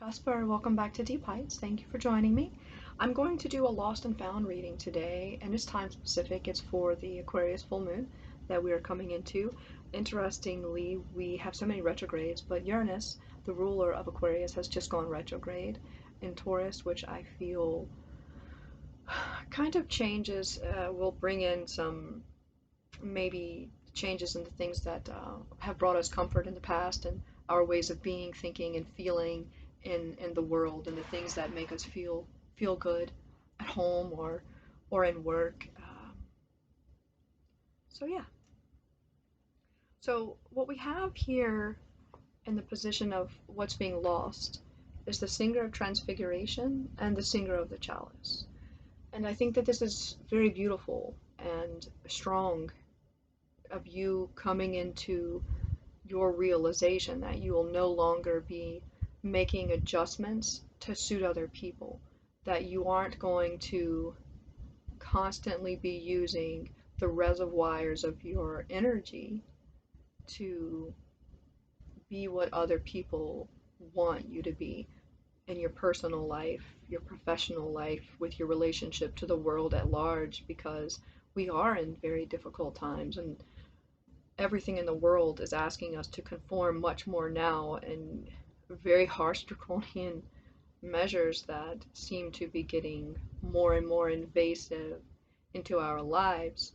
Cusper, welcome back to Deep Heights. Thank you for joining me. I'm going to do a Lost and Found reading today, and it's time specific. It's for the Aquarius Full Moon that we are coming into. Interestingly, we have so many retrogrades, but Uranus, the ruler of Aquarius, has just gone retrograde in Taurus, which I feel kind of changes, will bring in some maybe changes in the things that have brought us comfort in the past and our ways of being, thinking, and feeling in the world, and the things that make us feel good at home or in work. So yeah. So what we have here in the position of what's being lost is the Singer of Transfiguration and the Singer of the Chalice. And I think that this is very beautiful and strong of you coming into your realization that you will no longer be making adjustments to suit other people, that you aren't going to constantly be using the reservoirs of your energy to be what other people want you to be in your personal life, your professional life, with your relationship to the world at large, because we are in very difficult times, and everything in the world is asking us to conform much more now, and very harsh draconian measures that seem to be getting more and more invasive into our lives,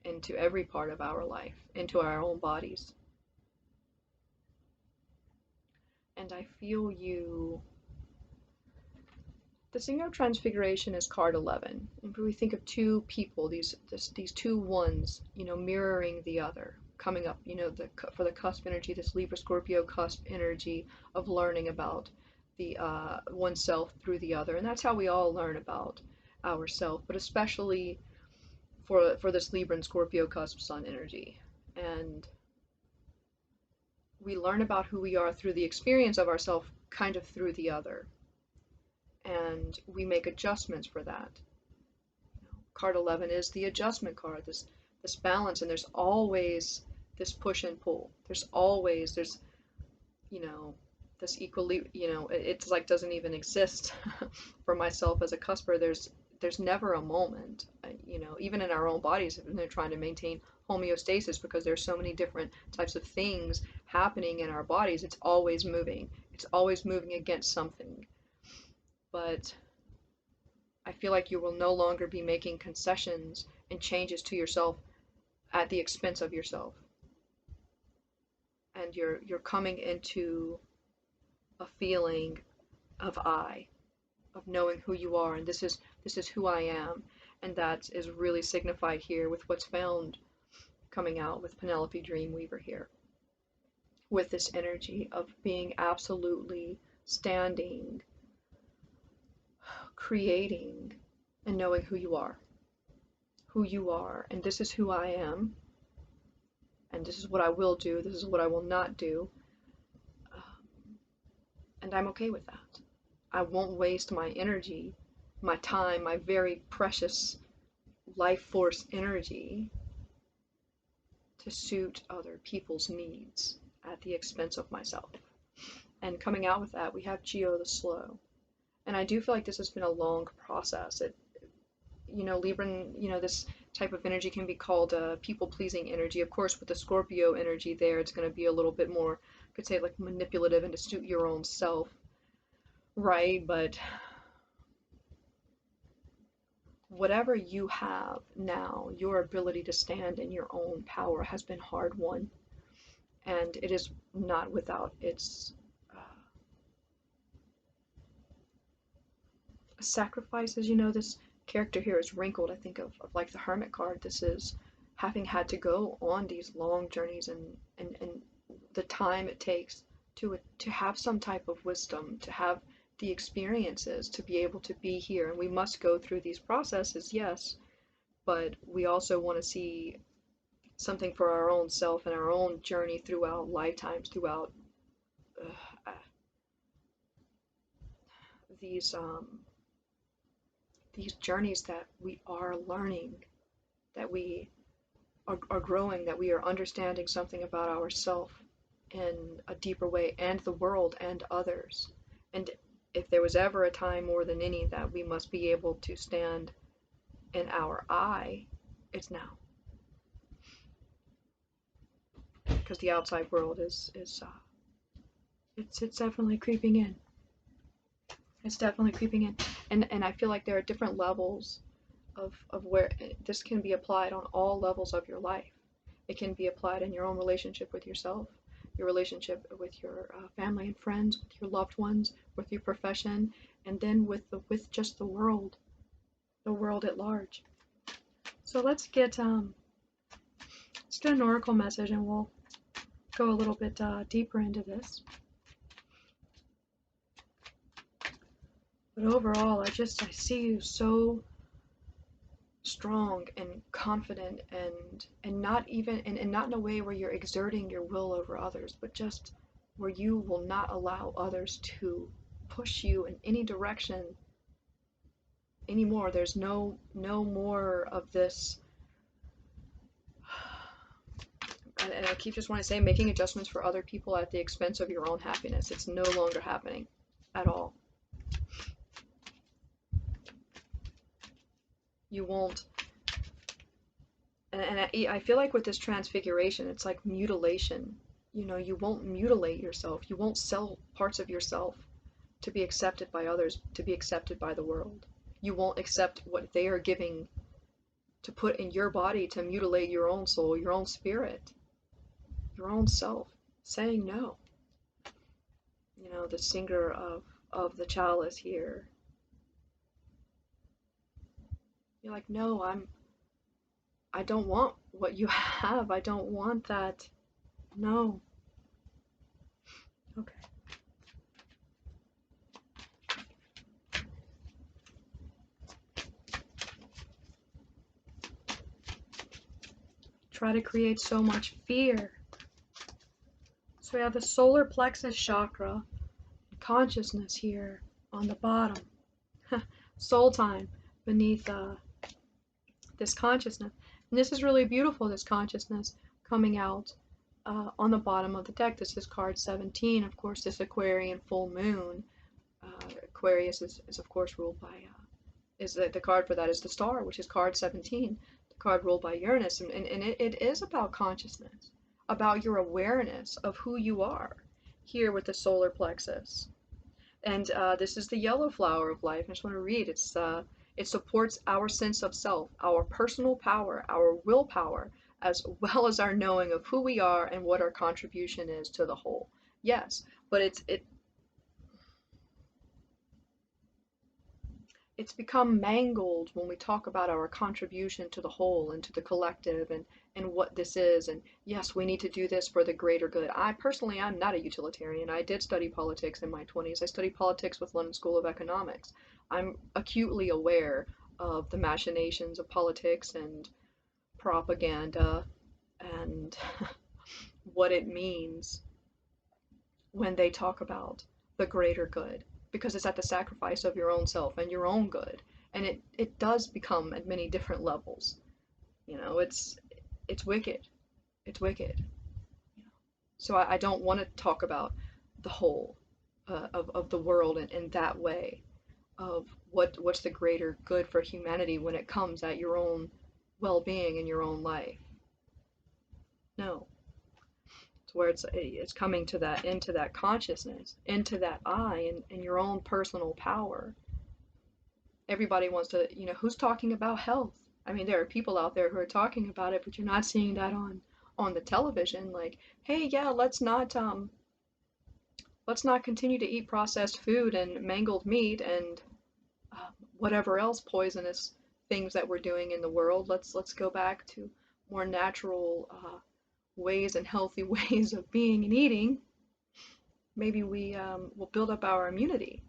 into every part of our life, into our own bodies. And I feel you. The Singer of Transfiguration is card 11. And we think of two people, these two ones, mirroring the other, coming up, for the cusp energy, this Libra Scorpio cusp energy of learning about the oneself through the other. And that's how we all learn about ourself, but especially for this Libra and Scorpio cusp sun energy. And we learn about who we are through the experience of ourself, kind of through the other. And we make adjustments for that. Card 11 is the adjustment card, this balance, and there's always this push and pull. There's this it's like doesn't even exist for myself as a cusper. There's never a moment, even in our own bodies, when they're trying to maintain homeostasis, because there's so many different types of things happening in our bodies. It's always moving. It's always moving against something. But I feel like you will no longer be making concessions and changes to yourself at the expense of yourself. And you're coming into a feeling of of knowing who you are, and this is who I am. And that is really signified here with what's found coming out with Penelope Dreamweaver here, with this energy of being absolutely standing, creating, and knowing who you are, and this is who I am, and this is what I will do, this is what I will not do, and I'm okay with that. I won't waste my energy, my time, my very precious life force energy to suit other people's needs at the expense of myself. And coming out with that, we have Geo the Slow. And I do feel like this has been a long process. Libra, this type of energy can be called people-pleasing energy. Of course, with the Scorpio energy there, it's going to be a little bit more, I could say, like manipulative and to suit your own self, right? But whatever you have now, your ability to stand in your own power has been hard won, and it is not without its sacrifices. This character here is wrinkled. I think of like the Hermit card. This is having had to go on these long journeys, and the time it takes to have some type of wisdom, to have the experiences, to be able to be here. And we must go through these processes, yes, but we also want to see something for our own self and our own journey throughout lifetimes, throughout these journeys, that we are learning, that we are growing, that we are understanding something about ourselves in a deeper way, and the world and others. And if there was ever a time more than any that we must be able to stand in our I, it's now. Because the outside world is it's definitely creeping in. It's definitely creeping in. And I feel like there are different levels of where this can be applied on all levels of your life. It can be applied in your own relationship with yourself, your relationship with your family and friends, with your loved ones, with your profession, and then with just the world at large. So let's get an oracle message, and we'll go a little bit deeper into this. But overall, I see you so strong and confident, and not even and not in a way where you're exerting your will over others, but just where you will not allow others to push you in any direction anymore. There's no more of this, and I keep just want to say, making adjustments for other people at the expense of your own happiness. It's no longer happening at all. You won't. And I feel like with this transfiguration, it's like mutilation. You know, you won't mutilate yourself. You won't sell parts of yourself to be accepted by others, to be accepted by the world. You won't accept what they are giving to put in your body to mutilate your own soul, your own spirit, your own self, saying no. You know, the singer of the chalice here. You're like, no, I don't want what you have. I don't want that. No. Okay. Try to create so much fear. So we have the solar plexus chakra, consciousness here on the bottom. Soul time beneath this consciousness. And this is really beautiful, this consciousness coming out on the bottom of the deck. This is card 17, of course, this Aquarian full moon. Aquarius is of course ruled by, the card for that is the star, which is card 17, the card ruled by Uranus. And it is about consciousness, about your awareness of who you are here with the solar plexus. And this is the yellow flower of life. I just want to read. It supports our sense of self, our personal power, our willpower, as well as our knowing of who we are and what our contribution is to the whole. Yes, but it's become mangled when we talk about our contribution to the whole and to the collective, and what this is. And yes, we need to do this for the greater good. I personally, I'm not a utilitarian. I did study politics in my 20s. I studied politics with London School of Economics. I'm acutely aware of the machinations of politics and propaganda and what it means when they talk about the greater good, because it's at the sacrifice of your own self and your own good. And it does become at many different levels. You know, it's wicked. It's wicked. So I don't want to talk about the whole of the world in that way, of what's the greater good for humanity when it comes at your own well-being in your own life. No. It's where it's coming to that, into that consciousness, into that I, and your own personal power. Everybody wants to, you know, who's talking about health? I mean, there are people out there who are talking about it, but you're not seeing that on the television. Like, hey, yeah, let's not continue to eat processed food and mangled meat and whatever else poisonous things that we're doing in the world. Let's go back to more natural ways and healthy ways of being and eating. Maybe we will build up our immunity,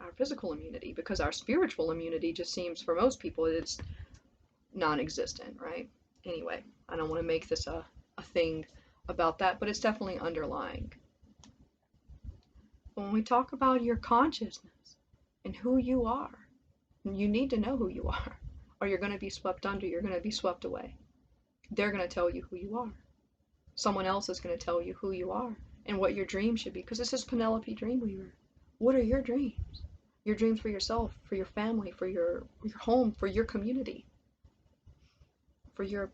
our physical immunity, because our spiritual immunity just seems, for most people, it's non-existent, right? Anyway, I don't want to make this a thing about that, but it's definitely underlying. When we talk about your consciousness and who you are, you need to know who you are, or you're going to be swept under, you're going to be swept away. They're going to tell you who you are. Someone else is going to tell you who you are. and what your dream should be. Because this is Penelope Dreamweaver. What are your dreams? Your dreams for yourself, for your family, for your home, for your community, for your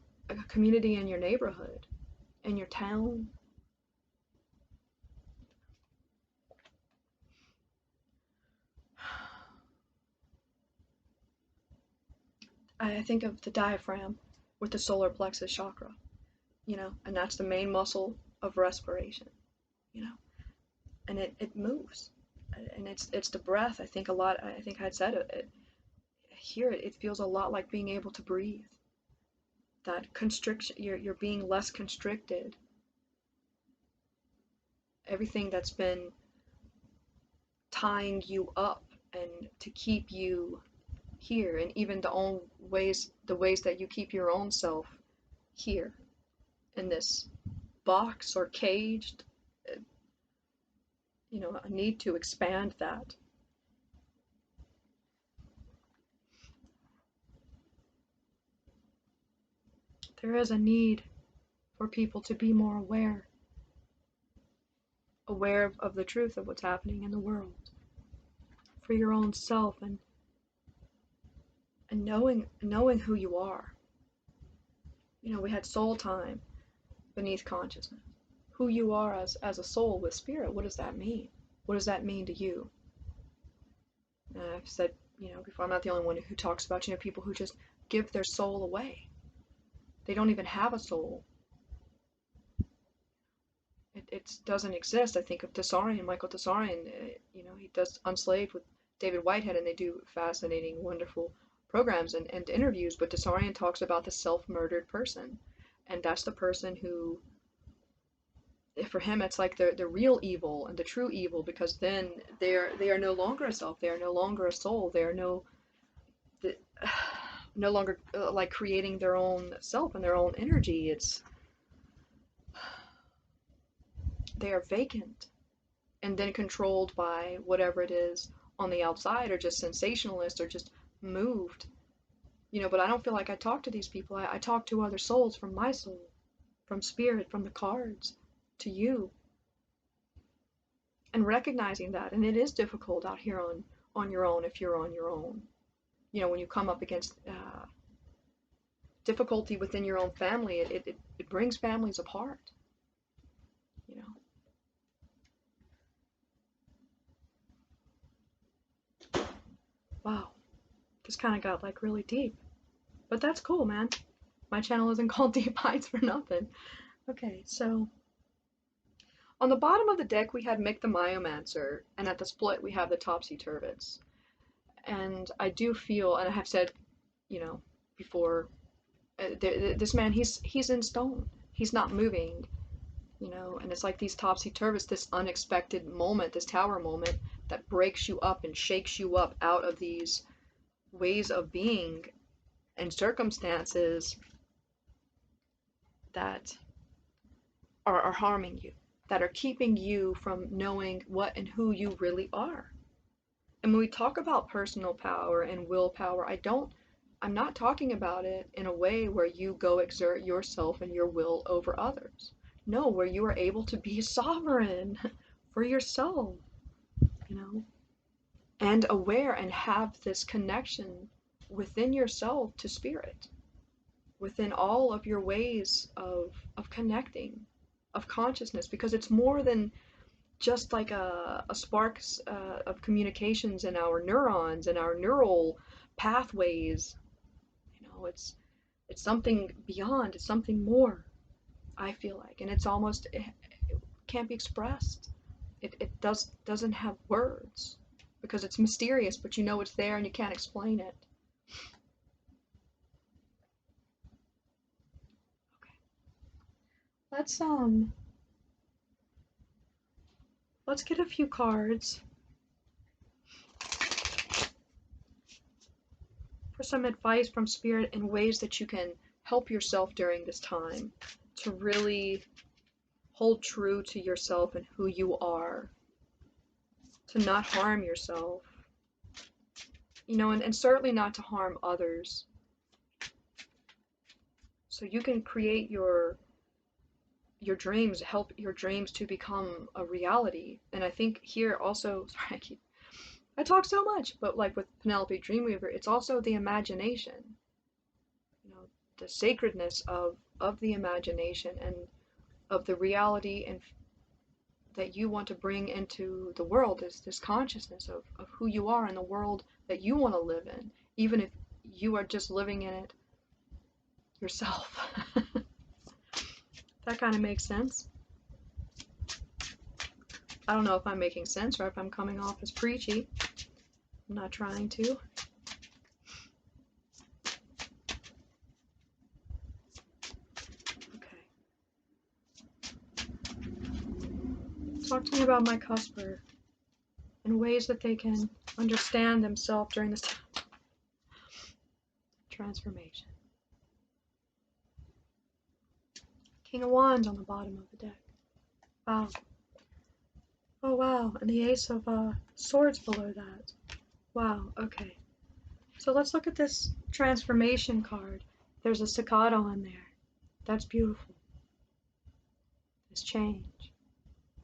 community in your neighborhood, in your town. I think of the diaphragm with the solar plexus chakra, and that's the main muscle of respiration, you know, and it moves, and it's the breath. I think I'd said it here. It feels a lot like being able to breathe. That constriction, you're being less constricted. Everything that's been tying you up and to keep you here, and even the ways that you keep your own self here in this box or caged, a need to expand that. There is a need for people to be more aware of the truth of what's happening in the world, for your own self, and knowing who you are. We had soul time beneath consciousness. Who you are as a soul with spirit, what does that mean? What does that mean to you? And I've said, before, I'm not the only one who talks about, people who just give their soul away. They don't even have a soul. It doesn't exist. I think of Michael Tessarian, he does Unslaved with David Whitehead, and they do fascinating, wonderful programs and interviews, but Tessarian talks about the self-murdered person, and that's the person who, for him, it's like the real evil and the true evil, because then they are no longer a self, they are no longer a soul, they are no longer like creating their own self and their own energy. They are vacant and then controlled by whatever it is on the outside, or just sensationalist, or just moved. But I don't feel like I talk to these people. I talk to other souls from my soul, from spirit, from the cards, to you. And recognizing that, and it is difficult out here on your own, if you're on your own. When you come up against difficulty within your own family, it brings families apart. Wow, this kind of got like really deep, but that's cool, man. My channel isn't called Deep Heights for nothing. Okay, so on the bottom of the deck we had Mick the Myomancer, and at the split we have the Topsy-Turvets. And I do feel, and I have said, before, this man, he's in stone. He's not moving, and it's like these Topsy-Turvets, this unexpected moment, this tower moment that breaks you up and shakes you up out of these ways of being and circumstances that are harming you, that are keeping you from knowing what and who you really are. And when we talk about personal power and willpower, I'm not talking about it in a way where you go exert yourself and your will over others. No, where you are able to be sovereign for yourself, and aware, and have this connection within yourself to spirit, within all of your ways of connecting, of consciousness, because it's more than just like a sparks of communications in our neurons and our neural pathways. It's something beyond, it's something more, I feel like, and it can't be expressed. It doesn't have words, because it's mysterious, but it's there and you can't explain it. Okay. Let's get a few cards for some advice from spirit in ways that you can help yourself during this time to really hold true to yourself and who you are, to not harm yourself, and certainly not to harm others. So you can create your your dreams, help your dreams to become a reality. And I think here also, sorry, I talk so much, but like with Penelope Dreamweaver, it's also the imagination, you know, the sacredness of the imagination and of the reality and that you want to bring into the world is this consciousness of who you are in the world that you want to live in, even if you are just living in it yourself. That kind of makes sense. I don't know if I'm making sense or if I'm coming off as preachy. I'm not trying to. Okay. Talk to me about my cusper and ways that they can understand themselves during this transformation. King of Wands on the bottom of the deck. Wow. Oh wow, and the Ace of Swords below that. Wow, okay. So let's look at this transformation card. There's a cicada on there. That's beautiful. This change,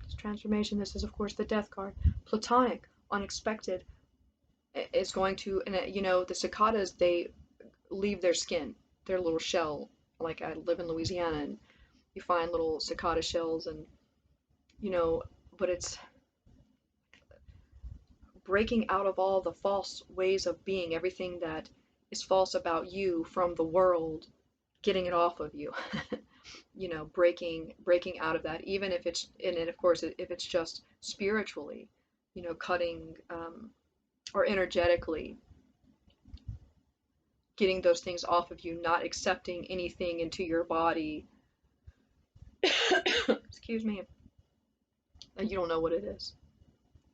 this transformation. This is, of course, the Death card. Platonic, unexpected, is going to, and you know, the cicadas, they leave their skin, their little shell. Like I live in Louisiana, and you find little cicada shells, and you know, but it's breaking out of all the false ways of being, everything that is false about you from the world, getting it off of you. You know, breaking out of that, even if it's, and of course, if it's just spiritually, you know, cutting or energetically getting those things off of you, not accepting anything into your body. Excuse me. You don't know what it is,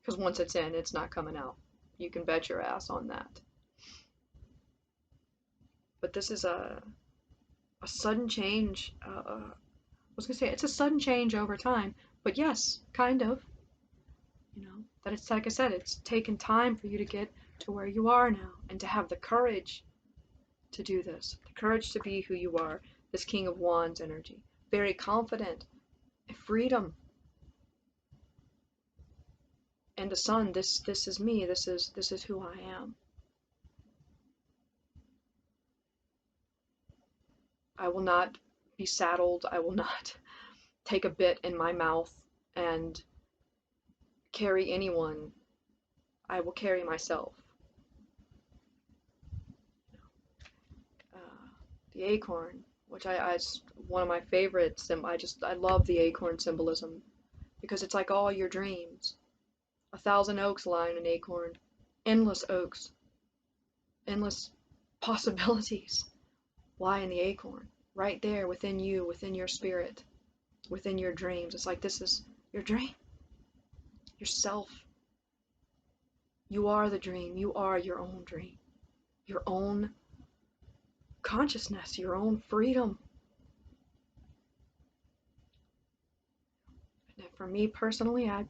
because once it's in, it's not coming out. You can bet your ass on that. But this is a sudden change. I was gonna say it's a sudden change over time, but yes, kind of. You know, that it's, like I said, it's taken time for you to get to where you are now, and to have the courage to do this, the courage to be who you are. This King of Wands energy, very confident, freedom, and the Sun. This is me. This is who I am. I will not be saddled. I will not take a bit in my mouth and carry anyone. I will carry myself. The acorn, which I one of my favorites. I love the acorn symbolism, because it's like all your dreams. 1,000 oaks lie in an acorn. Endless oaks. Endless possibilities lie in the acorn. Right there within you, within your spirit, within your dreams. It's like this is your dream. Yourself. You are the dream. You are your own dream. Your own consciousness. Your own freedom. And for me personally, I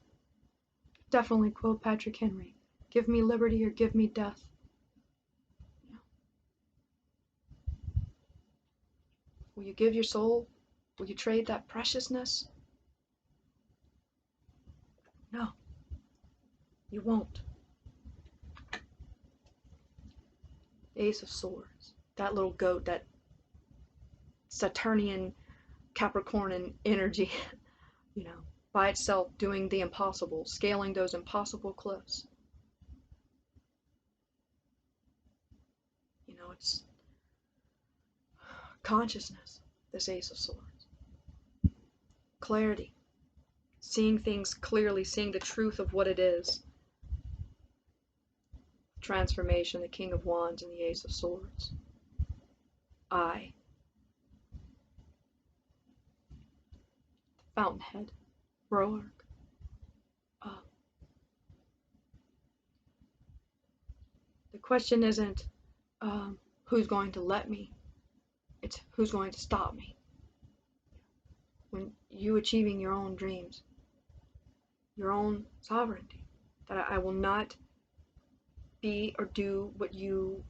definitely quote Patrick Henry. Give me liberty or give me death. Will you give your soul? Will you trade that preciousness? No, you won't. Ace of Swords. That little goat, that Saturnian Capricorn energy, you know, by itself doing the impossible, scaling those impossible cliffs. You know, it's consciousness, this Ace of Swords. Clarity. Seeing things clearly, seeing the truth of what it is. Transformation, the King of Wands and the Ace of Swords. I. Fountainhead. Roark. The question isn't who's going to let me. It's who's going to stop me. When you achieving your own dreams, your own sovereignty, that I will not be or do what you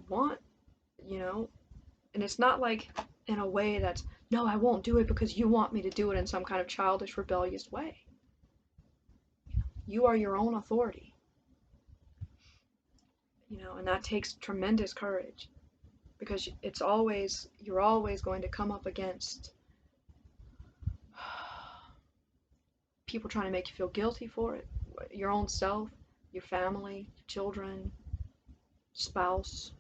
want, you know. And it's not like in a way that's No, I won't do it because you want me to do it in some kind of childish, rebellious way. You are your own authority. And that takes tremendous courage, because you're always going to come up against people trying to make you feel guilty for it. Your own self, your family, your children, spouse.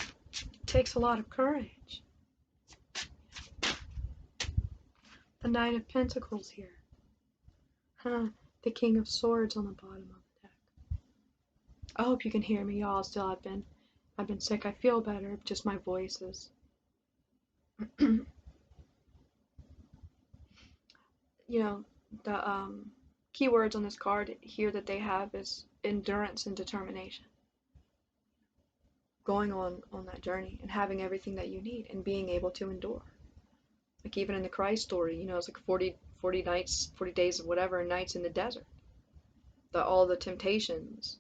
It takes a lot of courage. The Knight of Pentacles here. The King of Swords on the bottom of the deck. I hope you can hear me, y'all. Still, I've been sick. I feel better. Just my voice is. The keywords on this card here that they have is endurance and determination. Going on that journey and having everything that you need and being able to endure. Like even in the Christ story, it's like 40 nights, 40 days of whatever nights in the desert. All the temptations,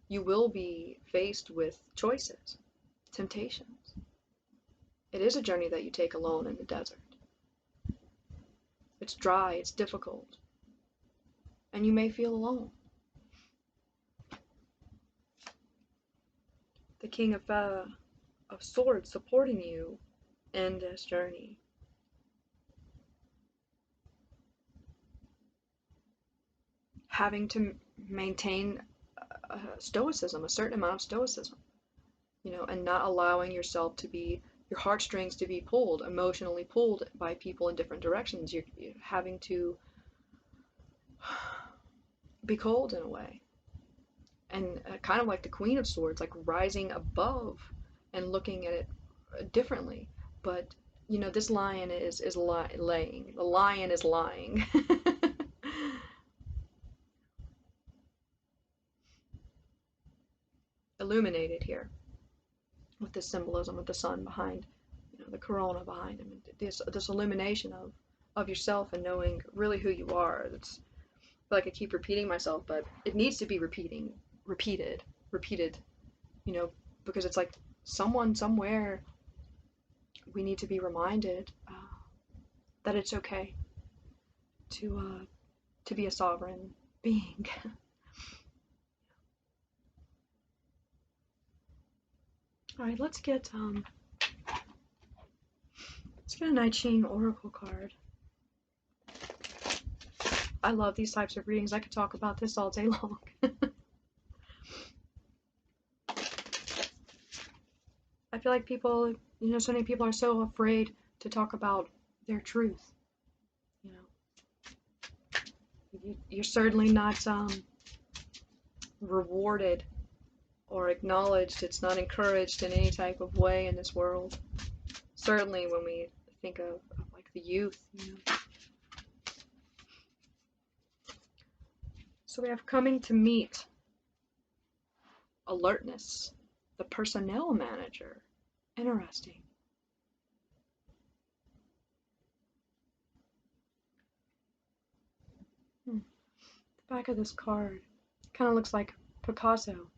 you will be faced with choices, temptations. It is a journey that you take alone in the desert. It's dry, it's difficult, and you may feel alone. The King of Swords supporting you in this journey. Having to maintain stoicism, a certain amount of stoicism, and not allowing yourself to be, your heartstrings to be pulled, emotionally pulled by people in different directions. You're having to be cold in a way. And kind of like the Queen of Swords, like rising above and looking at it differently. But, this lion is laying. The lion is lying. Illuminated here with this symbolism with the sun behind, the corona behind him. This illumination of yourself and knowing really who you are. I feel like I keep repeating myself, but it needs to be repeated, because it's like someone somewhere, we need to be reminded that it's okay to be a sovereign being. All right, let's get a I Ching Oracle card. I love these types of readings. I could talk about this all day long. I feel like people, so many people are so afraid to talk about their truth. You're certainly not rewarded or acknowledged. It's not encouraged in any type of way in this world. Certainly when we think of like the youth, So we have coming to meet, alertness, the personnel manager. Interesting. The back of this card kind of looks like Picasso.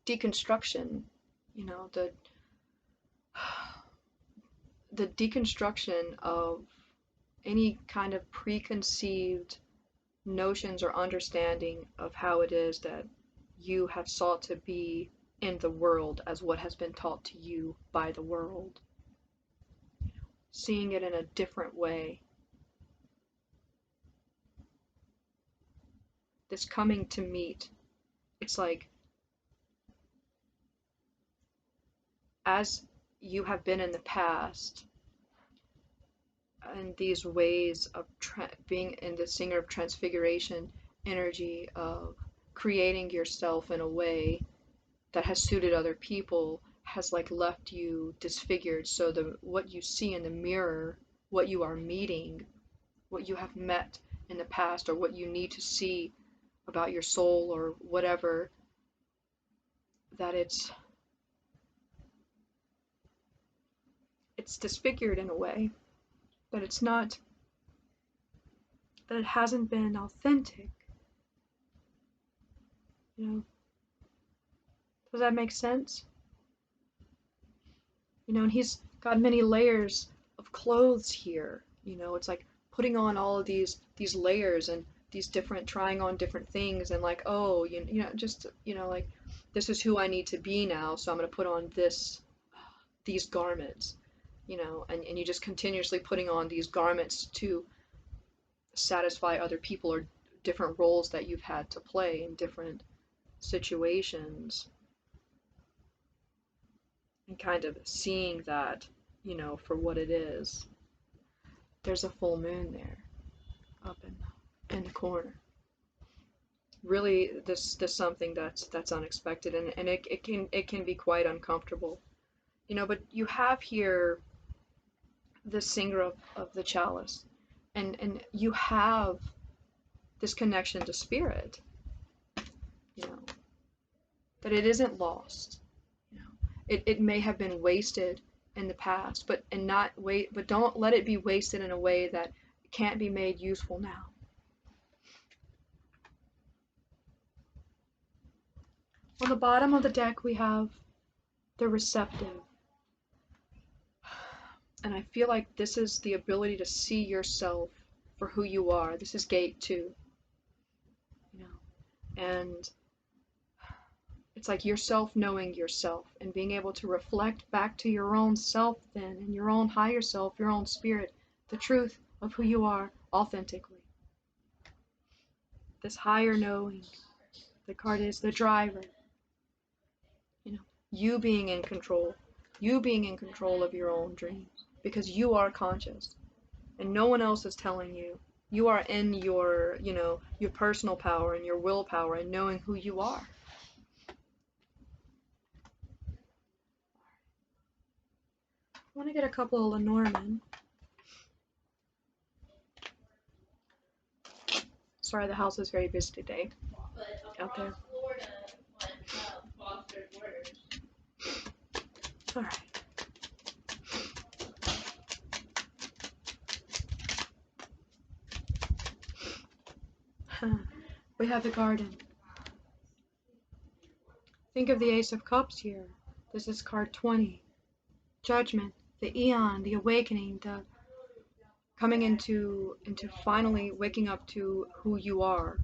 Deconstruction, the deconstruction of any kind of preconceived notions or understanding of how it is that you have sought to be in the world as what has been taught to you by the world. Seeing it in a different way. This coming to meet, it's like as you have been in the past, and these ways of being in the Singer of Transfiguration energy of creating yourself in a way that has suited other people has like left you disfigured. So what you see in the mirror, what you are meeting, what you have met in the past, or what you need to see about your soul or whatever, that it's disfigured in a way, that it's not, that it hasn't been authentic. Does that make sense? You know, and he's got many layers of clothes here. You know, it's like putting on all of these layers and these different, trying on different things, and like, oh, you know, just, you know, like, this is who I need to be now, so I'm going to put on these garments, you know, and you just continuously putting on these garments to satisfy other people, or different roles that you've had to play in different situations, and kind of seeing that, you know, for what it is. There's a full moon there, up in the corner. Really, this something that's unexpected, and it can be quite uncomfortable, you know. But you have here the singer of the chalice, and you have this connection to spirit, you know, that it isn't lost. You know, it may have been wasted in the past, but don't let it be wasted in a way that can't be made useful now. On the bottom of the deck, we have the receptive. And I feel like this is the ability to see yourself for who you are. This is gate 2, you know, and it's like yourself knowing yourself and being able to reflect back to your own self then, and your own higher self, your own spirit, the truth of who you are authentically. This higher knowing. The card is the driver. You know, you being in control. You being in control of your own dreams, because you are conscious and no one else is telling you. You are in your, you know, your personal power and your willpower and knowing who you are. I want to get a couple of Lenormand. Sorry, the house is very busy today out there. All right. We have the garden. Think of the Ace of Cups here. This is card 20. Judgment, the Eon, the awakening, the coming into finally waking up to who you are,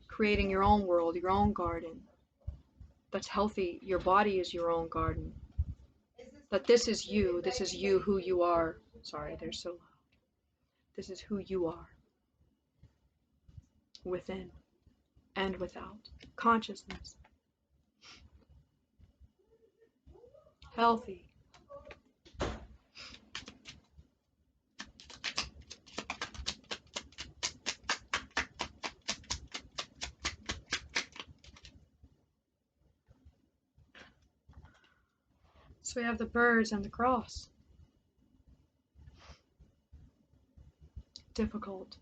creating your own world, your own garden. That's healthy. Your body is your own garden. That this is you, who you are. Sorry, they're so loud. This is who you are. Within and without. Consciousness. Healthy. So we have the birds and the cross. Difficult.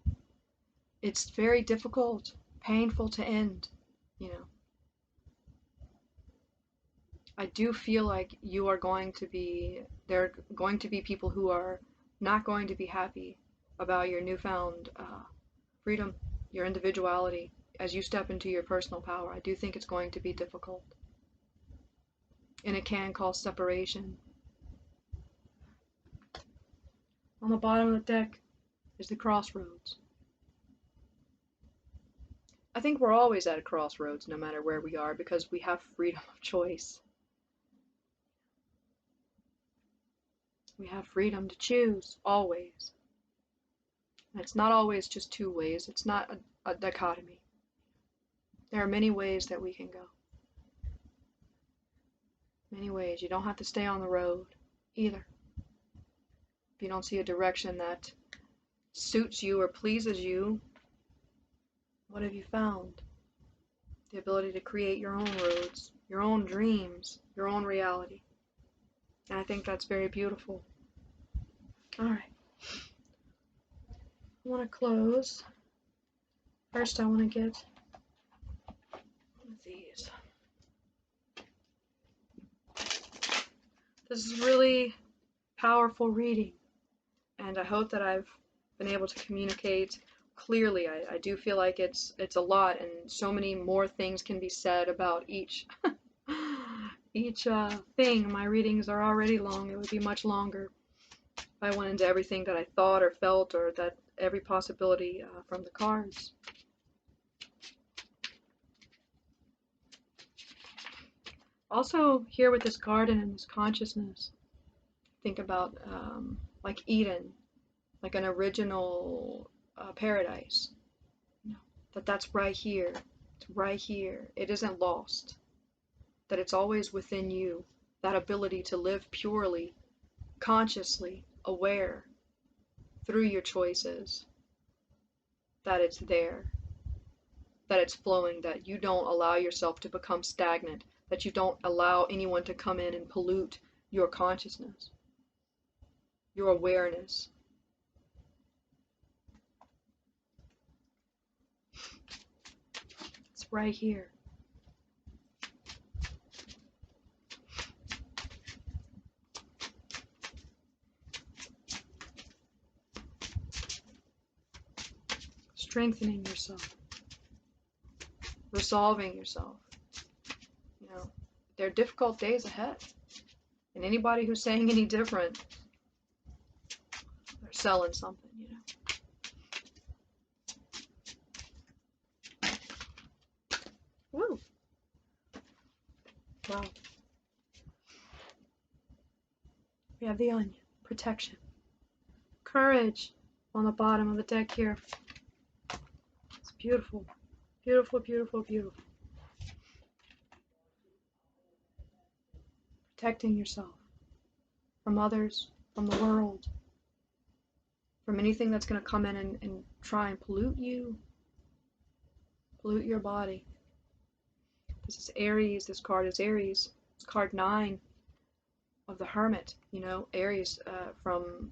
It's very difficult, painful to end, you know. I do feel like you are going to be, there are going to be people who are not going to be happy about your newfound freedom, your individuality, as you step into your personal power. I do think it's going to be difficult. And it can cause separation. On the bottom of the deck is the Crossroads. I think we're always at a crossroads, no matter where we are, because we have freedom of choice. We have freedom to choose, always. And it's not always just two ways. It's not a dichotomy. There are many ways that we can go. Many ways. You don't have to stay on the road, either. If you don't see a direction that suits you or pleases you, what have you found? The ability to create your own roads, your own dreams, your own reality. And I think that's very beautiful. All right. I want to close. First, I want to get these. This is really powerful reading, and I hope that I've been able to communicate clearly. I do feel like it's a lot, and so many more things can be said about each each thing. My readings are already long. It would be much longer if I went into everything that I thought or felt, or that every possibility from the cards. Also, here with this garden and this consciousness, think about like Eden, like an original paradise. You know, that's right here. It's right here. It isn't lost. That it's always within you. That ability to live purely, consciously, aware through your choices. That it's there. That it's flowing. That you don't allow yourself to become stagnant. That you don't allow anyone to come in and pollute your consciousness, your awareness. It's right here. Strengthening yourself. Resolving yourself. You know, there are difficult days ahead. And anybody who's saying any different, they're selling something, you know. Woo! Wow. We have the onion. Protection. Courage on the bottom of the deck here. It's beautiful. Beautiful, beautiful, beautiful. Protecting yourself from others, from the world, from anything that's going to come in and try and pollute you, pollute your body. This is Aries. This card is Aries. It's card 9 of the Hermit. You know, Aries from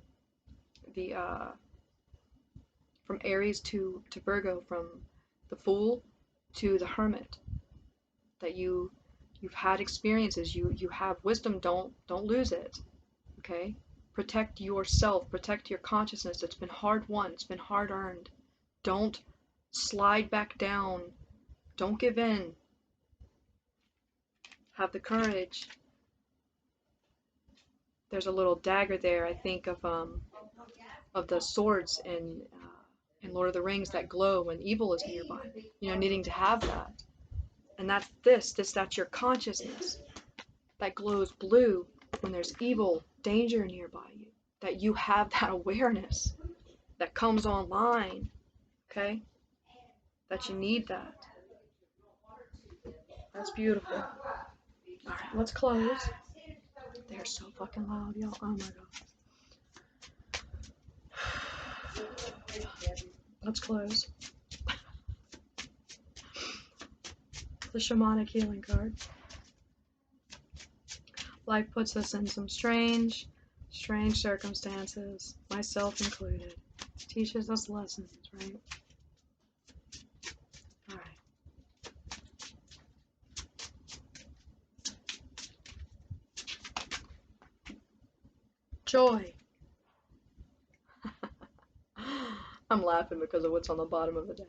Aries to Virgo, from the Fool to the Hermit. That you've had experiences. You have wisdom. Don't lose it. Okay. Protect yourself. Protect your consciousness. It's been hard won. It's been hard earned. Don't slide back down. Don't give in. Have the courage. There's a little dagger there, I think, of the swords in Lord of the Rings that glow when evil is nearby. You know, needing to have that. And that's your consciousness that glows blue when there's evil, danger nearby you. That you have that awareness that comes online, okay? That you need that. That's beautiful. All right, let's close. They're so fucking loud, y'all. Oh my god. Let's close. The shamanic healing card. Life puts us in some strange circumstances, myself included. Teaches us lessons, right? All right. Joy. I'm laughing because of what's on the bottom of the deck.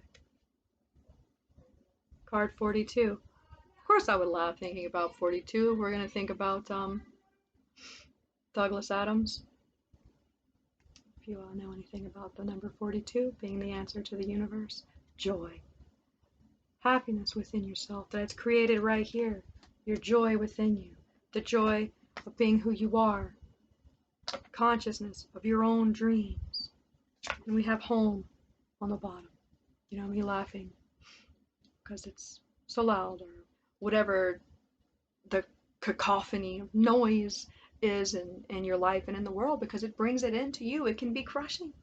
Card 42. Of course I would laugh thinking about 42. We're going to think about Douglas Adams. If you all know anything about the number 42 being the answer to the universe. Joy. Happiness within yourself. That it's created right here. Your joy within you. The joy of being who you are. Consciousness of your own dreams. And we have home on the bottom. You know, me laughing because it's so loud, or whatever the cacophony of noise is in your life and in the world, because it brings it into you. It can be crushing.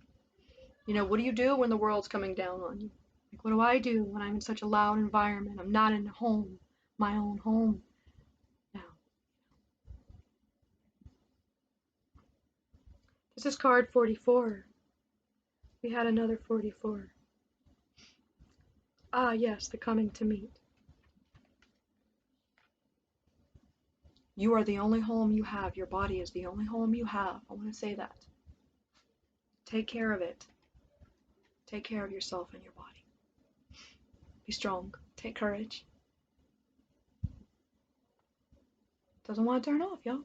You know, what do you do when the world's coming down on you? Like, what do I do when I'm in such a loud environment? I'm not in a home, my own home now. This is card 44. We had another 44. Ah, yes, the coming to meet. You are the only home you have. Your body is the only home you have. I want to say that. Take care of it. Take care of yourself and your body. Be strong. Take courage. Doesn't want to turn off, y'all.